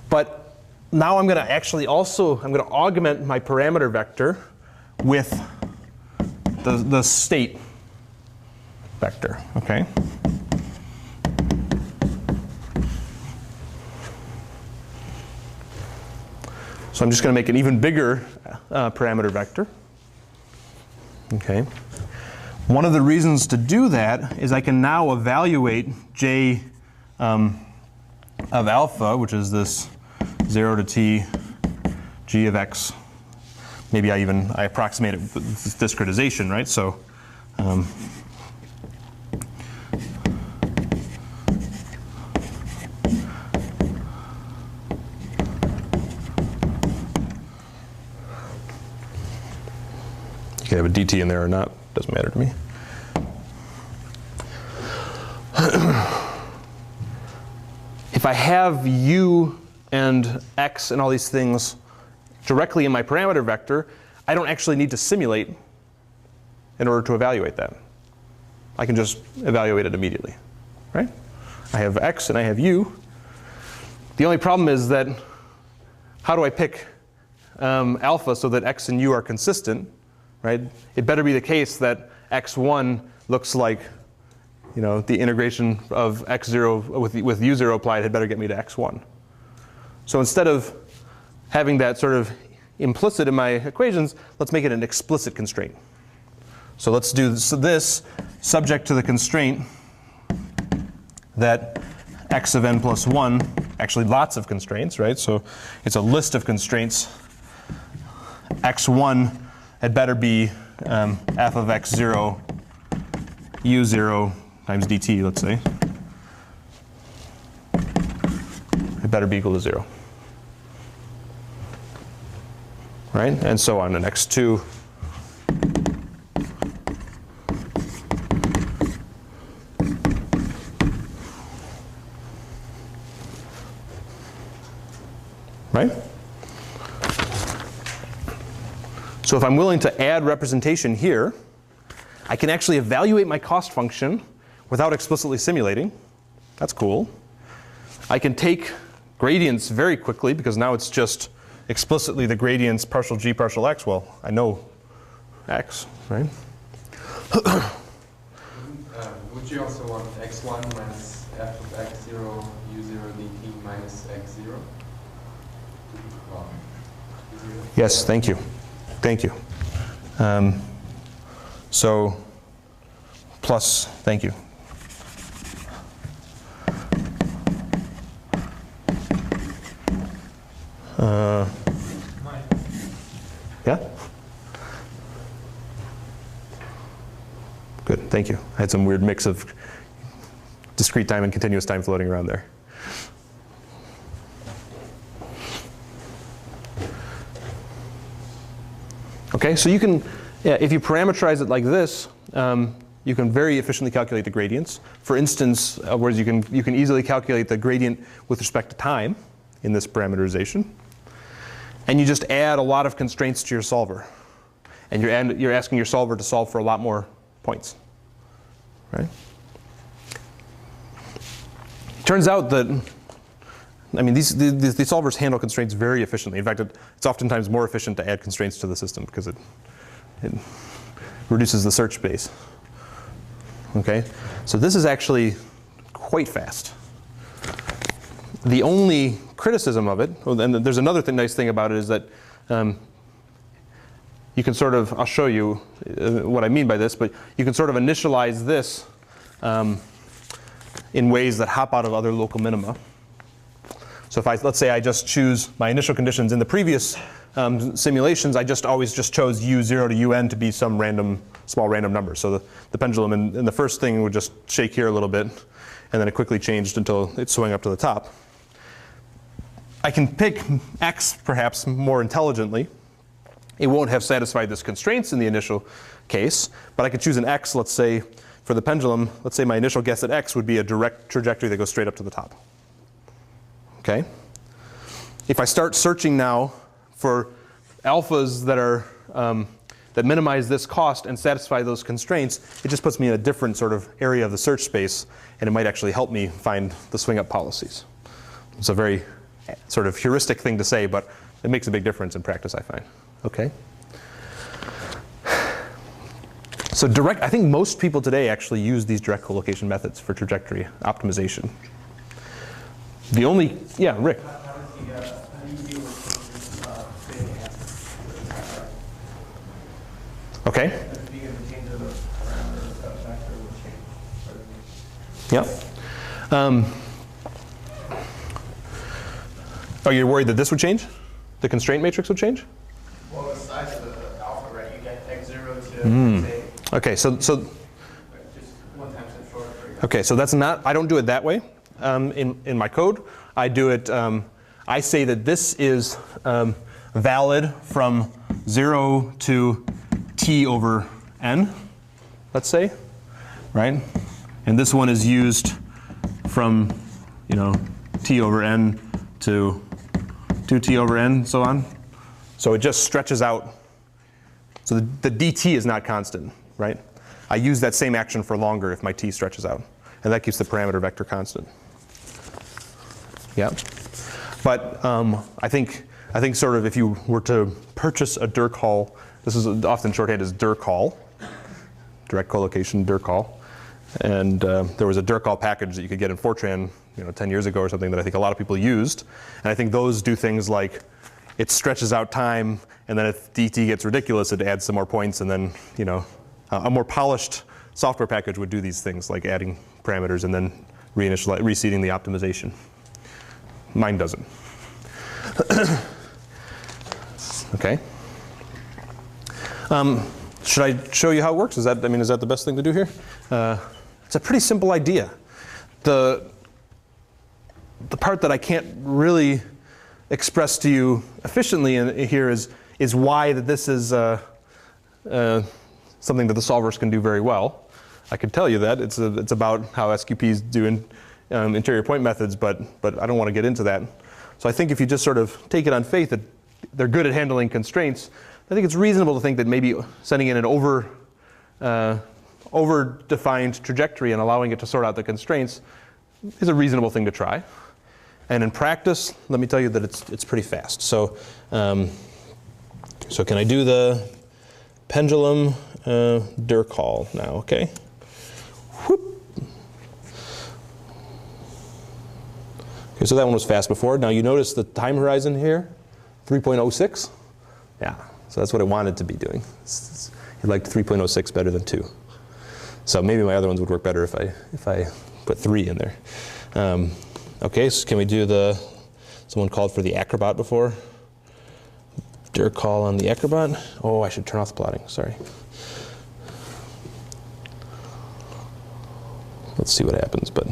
But now I'm going to actually also, I'm going to augment my parameter vector with the state vector, okay? So I'm just going to make an even bigger parameter vector. Okay. One of the reasons to do that is I can now evaluate j of alpha, which is this 0 to t g of x. Maybe I approximate it with discretization, right? So you can have a dt in there or not, doesn't matter to me. If I have u and x and all these things directly in my parameter vector, I don't actually need to simulate in order to evaluate that. I can just evaluate it immediately, right? I have x and I have u. The only problem is that how do I pick alpha so that x and u are consistent? Right? It better be the case that x1 looks like, the integration of x0 with u0 applied had better get me to x1. So instead of having that sort of implicit in my equations, let's make it an explicit constraint. So let's do this subject to the constraint that x of n plus 1, actually lots of constraints, right? So it's a list of constraints. x1 had better be f of x0 u0 times dt, let's say. It better be equal to 0. Right? And so on, and x2. Right? So if I'm willing to add representation here, I can actually evaluate my cost function without explicitly simulating. That's cool. I can take gradients very quickly because now it's just explicitly the gradients partial g partial x. Well, I know x, right? Would you also want x1 minus f of x0 u0 dt minus x0? Yes, thank you. Thank you. So plus, thank you. Yeah? Good, thank you. I had some weird mix of discrete time and continuous time floating around there. Okay, so you can, if you parameterize it like this, you can very efficiently calculate the gradients. For instance, whereas you can easily calculate the gradient with respect to time in this parameterization. And you just add a lot of constraints to your solver. And you're asking your solver to solve for a lot more points. Right? Turns out that, I mean, these solvers handle constraints very efficiently. In fact, it's oftentimes more efficient to add constraints to the system because it reduces the search space. Okay? So this is actually quite fast. The only criticism of it, and there's another nice thing about it, is that you can sort of, I'll show you what I mean by this, but you can sort of initialize this in ways that hop out of other local minima. So if let's say I just choose my initial conditions in the previous simulations, I always just chose u0 to un to be some small random number. So the pendulum in the first thing would just shake here a little bit, and then it quickly changed until it swung up to the top. I can pick x perhaps more intelligently. It won't have satisfied this constraints in the initial case, but I could choose an x, let's say, for the pendulum. Let's say my initial guess at x would be a direct trajectory that goes straight up to the top. Okay? If I start searching now for alphas that minimize this cost and satisfy those constraints, it just puts me in a different sort of area of the search space, and it might actually help me find the swing up policies. It's a very sort of heuristic thing to say, but it makes a big difference in practice, I find. Okay? So I think most people today actually use these direct collocation methods for trajectory optimization. The only, yeah, Rick. How do you deal with Okay. if you get the change of the parameter of vector will change? Yep. Oh, you're worried that this would change? The constraint matrix would change? Well, the size of the alpha, right? You get x0 to say. Okay, so Just 1 time step short. okay, so that's not. I don't do it that way. In my code, I do it. I say that this is valid from 0 to t over n. Let's say, right? And this one is used from, t over n to 2t over n, so on. So it just stretches out. So the dt is not constant, right? I use that same action for longer if my t stretches out. And that keeps the parameter vector constant. Yeah. But I think sort of if you were to purchase a dircol, this is often shorthand as dircol, direct collocation dircol. And there was a dircol package that you could get in Fortran 10 years ago or something that I think a lot of people used. And I think those do things like it stretches out time, and then if dt gets ridiculous, it adds some more points, and then a more polished software package would do these things like adding parameters and then reseeding the optimization. Mine doesn't. Okay. Should I show you how it works? Is that the best thing to do here? It's a pretty simple idea. The part that I can't really express to you efficiently here is why that this is something that the solvers can do very well. I could tell you that. It's about how SQPs do interior point methods, but I don't want to get into that. So I think if you just sort of take it on faith that they're good at handling constraints, I think it's reasonable to think that maybe sending in an over-defined trajectory and allowing it to sort out the constraints is a reasonable thing to try. And in practice, let me tell you that it's pretty fast. So can I do the pendulum dircol now? Okay. Whoop. Okay, so that one was fast before. Now you notice the time horizon here, 3.06. Yeah, so that's what I wanted to be doing. It liked 3.06 better than 2. So maybe my other ones would work better if I put 3 in there. Okay, so can we do someone called for the Acrobat before? Dir call on the Acrobat. Oh, I should turn off the plotting, sorry. Let's see what happens, but.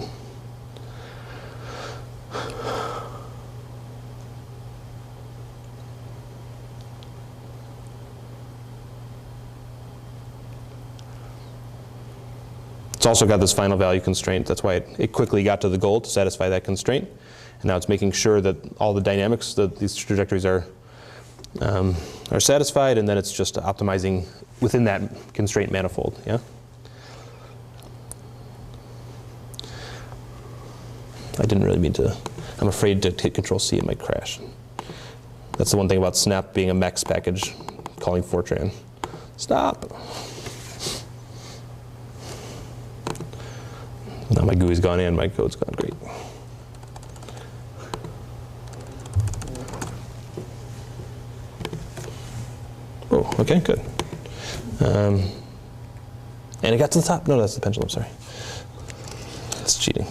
It's also got this final value constraint. That's why it quickly got to the goal to satisfy that constraint. And now it's making sure that all the dynamics, that these trajectories are satisfied, and then it's just optimizing within that constraint manifold. Yeah. I didn't really mean to. I'm afraid to hit Control-C, it might crash. That's the one thing about Snap being a MEX package, calling Fortran. Stop. Now my GUI's gone in, my code's gone great. Oh, okay, good. And it got to the top. No, that's the pendulum, sorry. That's cheating.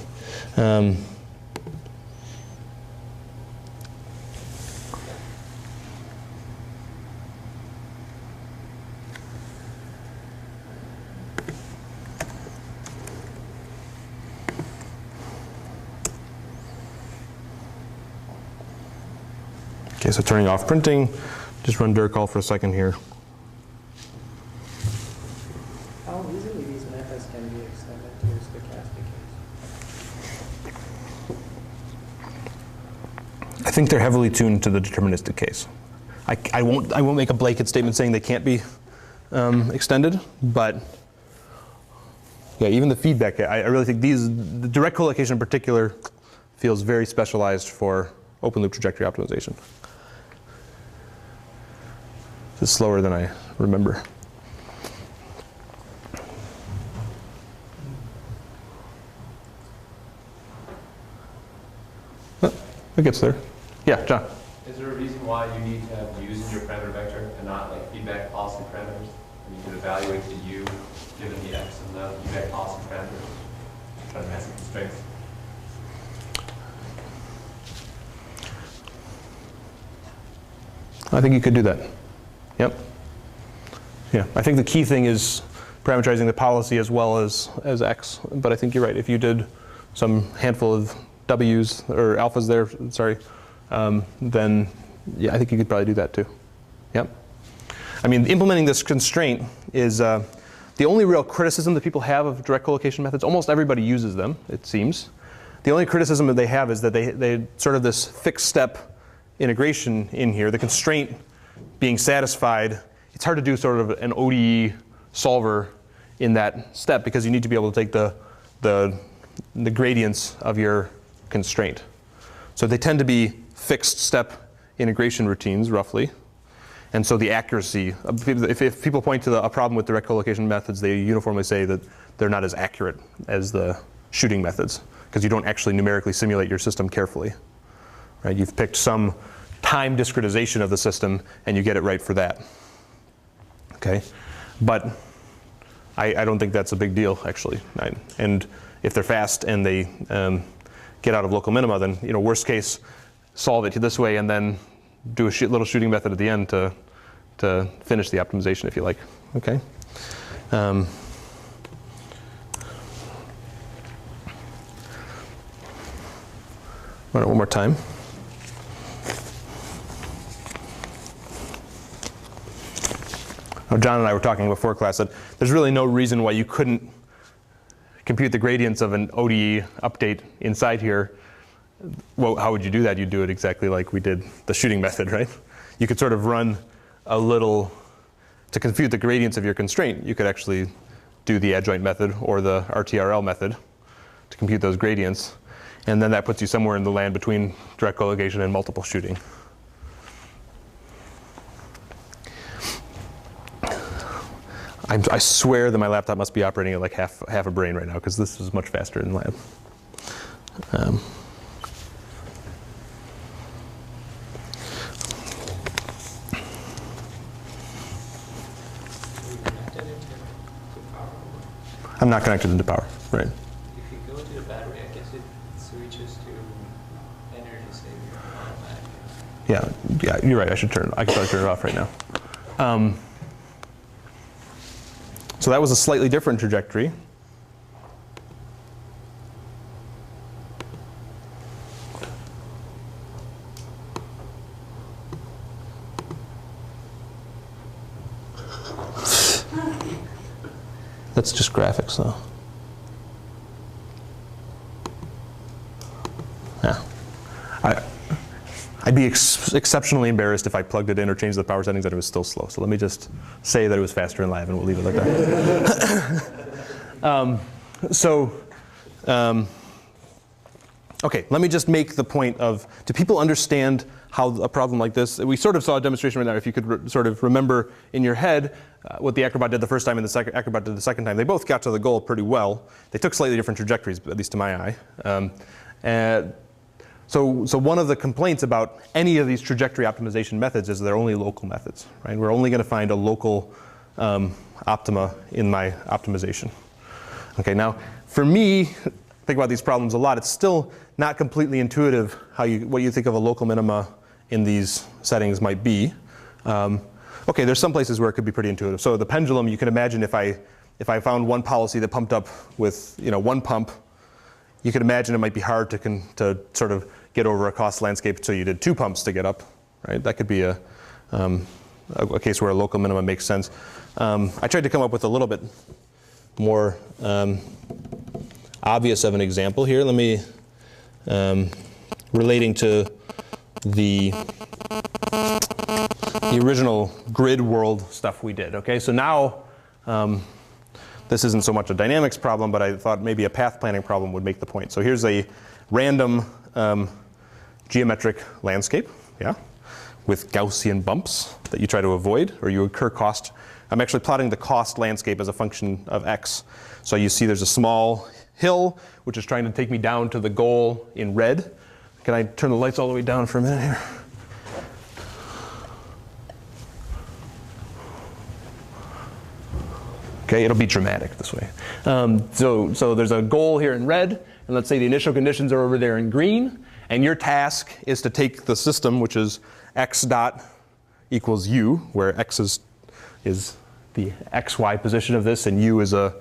Okay, so turning off printing, just run dir call for a second here. How easily these methods can be extended to stochastic case? I think they're heavily tuned to the deterministic case. I won't make a blanket statement saying they can't be extended, but yeah, even the feedback, I really think the direct collocation in particular feels very specialized for open loop trajectory optimization. It's slower than I remember. Oh, it gets there. Yeah, John. Is there a reason why you need to have U's in your parameter vector and not like feedback policy parameters? And you can evaluate the U given the X and the feedback policy parameters. Try to match the constraints. I think you could do that. Yep. Yeah, I think the key thing is parameterizing the policy as well as X. But I think you're right. If you did some handful of W's or alphas there, sorry, then yeah, I think you could probably do that too. Yep. I mean, implementing this constraint is the only real criticism that people have of direct collocation methods. Almost everybody uses them, it seems. The only criticism that they have is that they sort of this fixed step integration in here, the constraint being satisfied. It's hard to do sort of an ODE solver in that step because you need to be able to take the gradients of your constraint. So they tend to be fixed step integration routines, roughly. And so the accuracy, if people point to a problem with direct collocation methods, they uniformly say that they're not as accurate as the shooting methods because you don't actually numerically simulate your system carefully. Right? You've picked some time discretization of the system and you get it right for that. Okay, but I don't think that's a big deal actually. And if they're fast and they get out of local minima, then worst case, solve it this way and then do a little shooting method at the end to finish the optimization if you like. Okay. Run it one more time. Now, John and I were talking before class that there's really no reason why you couldn't compute the gradients of an ODE update inside here. Well, how would you do that? You'd do it exactly like we did the shooting method, right? You could sort of run a little, to compute the gradients of your constraint, you could actually do the adjoint method or the RTRL method to compute those gradients. And then that puts you somewhere in the land between direct collocation and multiple shooting. I swear that my laptop must be operating at like half a brain right now because this is much faster in lab. I'm not connected into power, right? If you go to the battery, I guess it switches to energy saver automatically. Yeah, you're right. I can probably turn it off right now. So that was a slightly different trajectory. That's just graphics, though. Yeah. I'd be exceptionally embarrassed if I plugged it in or changed the power settings and it was still slow. So let me just say that it was faster in live and we'll leave it like that. Okay, let me just make the point of, do people understand how a problem like this, we sort of saw a demonstration right now, if you could sort of remember in your head what the Acrobat did the first time and the Acrobat did the second time. They both got to the goal pretty well. They took slightly different trajectories, at least to my eye. So one of the complaints about any of these trajectory optimization methods is they're only local methods, right? We're only going to find a local optima in my optimization. Okay, now for me, think about these problems a lot. It's still not completely intuitive what you think of a local minima in these settings might be. Okay, there's some places where it could be pretty intuitive. So the pendulum, you can imagine if I found one policy that pumped up with one pump, you could imagine it might be hard to sort of get over a cost landscape, so you did 2 pumps to get up, right? That could be a case where a local minima makes sense. I tried to come up with a little bit more obvious of an example here. Let me, relating to the original grid world stuff we did, okay? So now, this isn't so much a dynamics problem, but I thought maybe a path planning problem would make the point. So here's a random geometric landscape, yeah, with Gaussian bumps that you try to avoid, or you incur cost. I'm actually plotting the cost landscape as a function of x. So you see there's a small hill, which is trying to take me down to the goal in red. Can I turn the lights all the way down for a minute here? Okay, it'll be dramatic this way. So there's a goal here in red, and let's say the initial conditions are over there in green, and your task is to take the system, which is x dot equals u, where x is the xy position of this, and u is the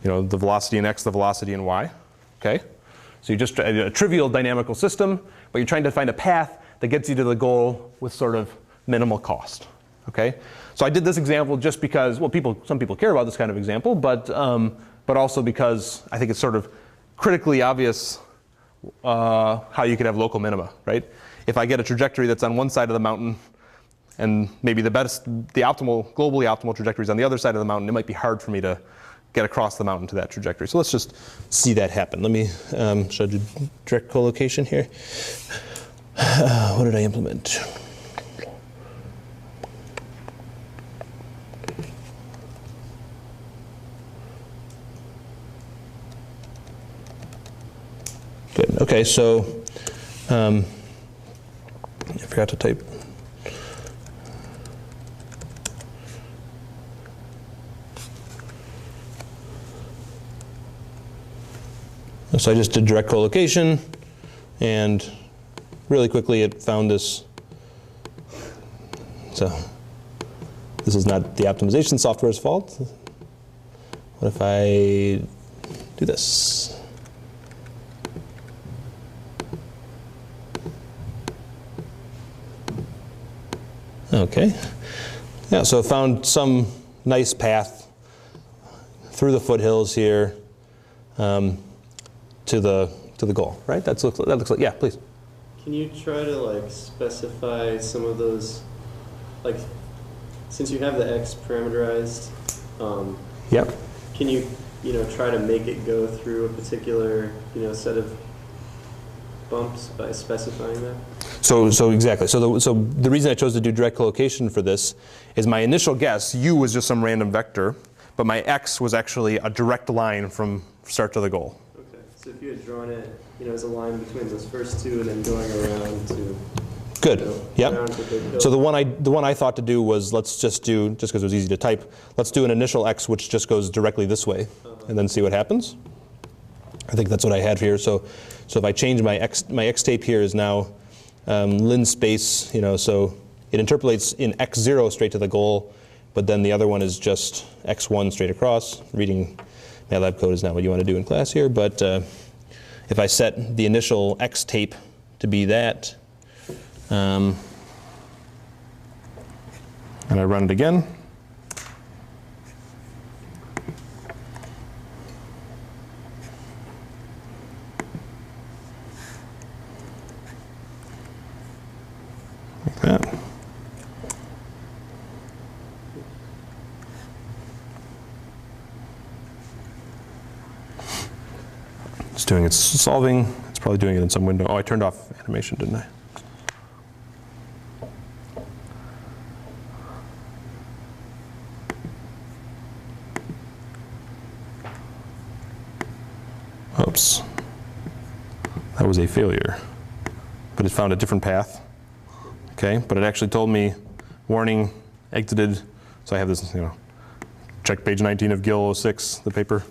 velocity in x, the velocity in y. Okay, so you just a trivial dynamical system, but you're trying to find a path that gets you to the goal with sort of minimal cost. Okay, so I did this example just because, well, some people care about this kind of example, but also because I think it's sort of critically obvious how you could have local minima, right? If I get a trajectory that's on one side of the mountain, and maybe the globally optimal trajectory is on the other side of the mountain, it might be hard for me to get across the mountain to that trajectory. So let's just see that happen. Let me, should I do direct collocation here? What did I implement? Good. Okay, so I forgot to type. So I just did direct collocation, and really quickly it found this. So this is not the optimization software's fault. What if I do this? Okay. Yeah, so I found some nice path through the foothills here to the goal, right? That looks like, yeah, please. Can you try to like specify some of those, like, since you have the x parameterized, Yep. can you try to make it go through a particular set of bumps by specifying that? So exactly. So the reason I chose to do direct collocation for this is my initial guess, u was just some random vector, but my x was actually a direct line from start to the goal. Okay. So if you had drawn it, as a line between those first two and then going around to Good. Yeah. Around the big hill. So the one I thought to do was, let's just do, just because it was easy to type, let's do an initial x which just goes directly this way, and then see what happens. I think that's what I had here. So if I change my x tape here is now lin space, so it interpolates in x0 straight to the goal, but then the other one is just x1 straight across. Reading MATLAB code is not what you want to do in class here, but if I set the initial x tape to be that, and I run it again, like that. It's doing its solving. It's probably doing it in some window. Oh, I turned off animation, didn't I? Oops. That was a failure. But it found a different path. Okay, but it actually told me, warning, exited. So I have this, check page 19 of Gill 06, the paper,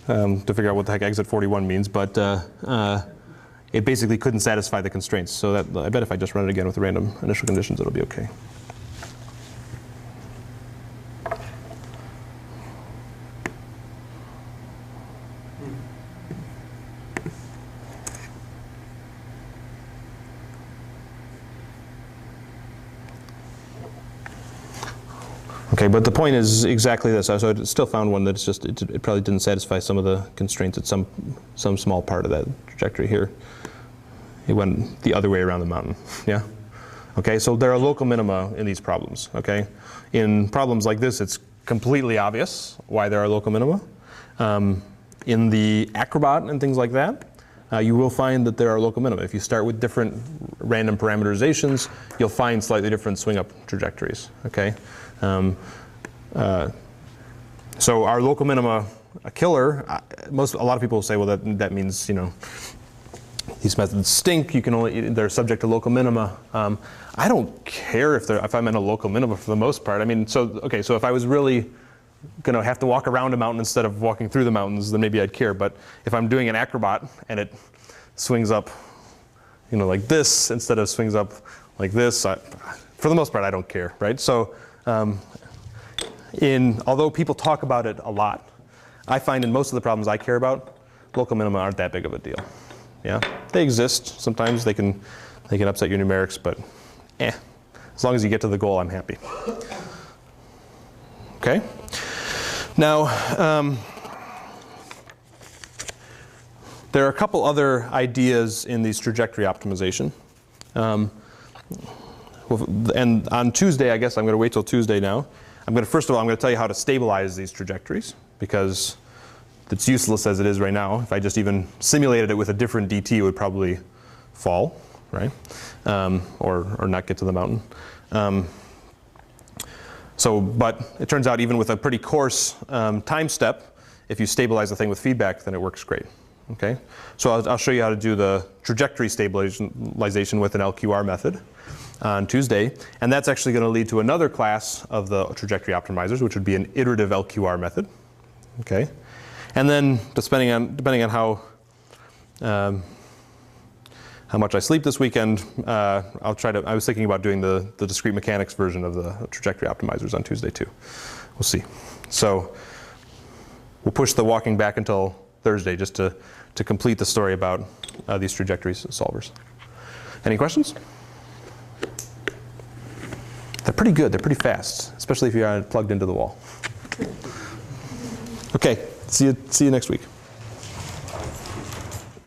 to figure out what the heck exit 41 means. But it basically couldn't satisfy the constraints. So that, I bet if I just run it again with the random initial conditions, it'll be okay. Okay, but the point is exactly this. So it still found one that's just, it probably didn't satisfy some of the constraints at some small part of that trajectory here. It went the other way around the mountain, yeah? Okay, so there are local minima in these problems, okay? In problems like this, it's completely obvious why there are local minima. In the Acrobat and things like that, you will find that there are local minima. If you start with different random parameterizations, you'll find slightly different swing up trajectories, okay? So are local minima a killer? A lot of people will say, well, that means, these methods stink. They're subject to local minima. I don't care if I'm in a local minima for the most part. I mean, so if I was really going to have to walk around a mountain instead of walking through the mountains, then maybe I'd care. But if I'm doing an Acrobat and it swings up, like this instead of swings up like this, for the most part, I don't care, right? So although people talk about it a lot, I find in most of the problems I care about, local minima aren't that big of a deal. Yeah, they exist. Sometimes they can upset your numerics, but as long as you get to the goal, I'm happy. Okay. Now, there are a couple other ideas in these trajectory optimization. And on Tuesday, I guess I'm going to wait till Tuesday now. First of all, I'm going to tell you how to stabilize these trajectories, because it's useless as it is right now. If I just even simulated it with a different DT, it would probably fall, right? Or not get to the mountain. But it turns out even with a pretty coarse time step, if you stabilize the thing with feedback, then it works great. Okay? So I'll show you how to do the trajectory stabilization with an LQR method on Tuesday. And that's actually going to lead to another class of the trajectory optimizers, which would be an iterative LQR method. Okay? And then depending on how much I sleep this weekend, I was thinking about doing the discrete mechanics version of the trajectory optimizers on Tuesday too. We'll see. So we'll push the walking back until Thursday just to complete the story about these trajectory solvers. Any questions? They're pretty good. They're pretty fast, especially if you're plugged into the wall. Okay, see you next week.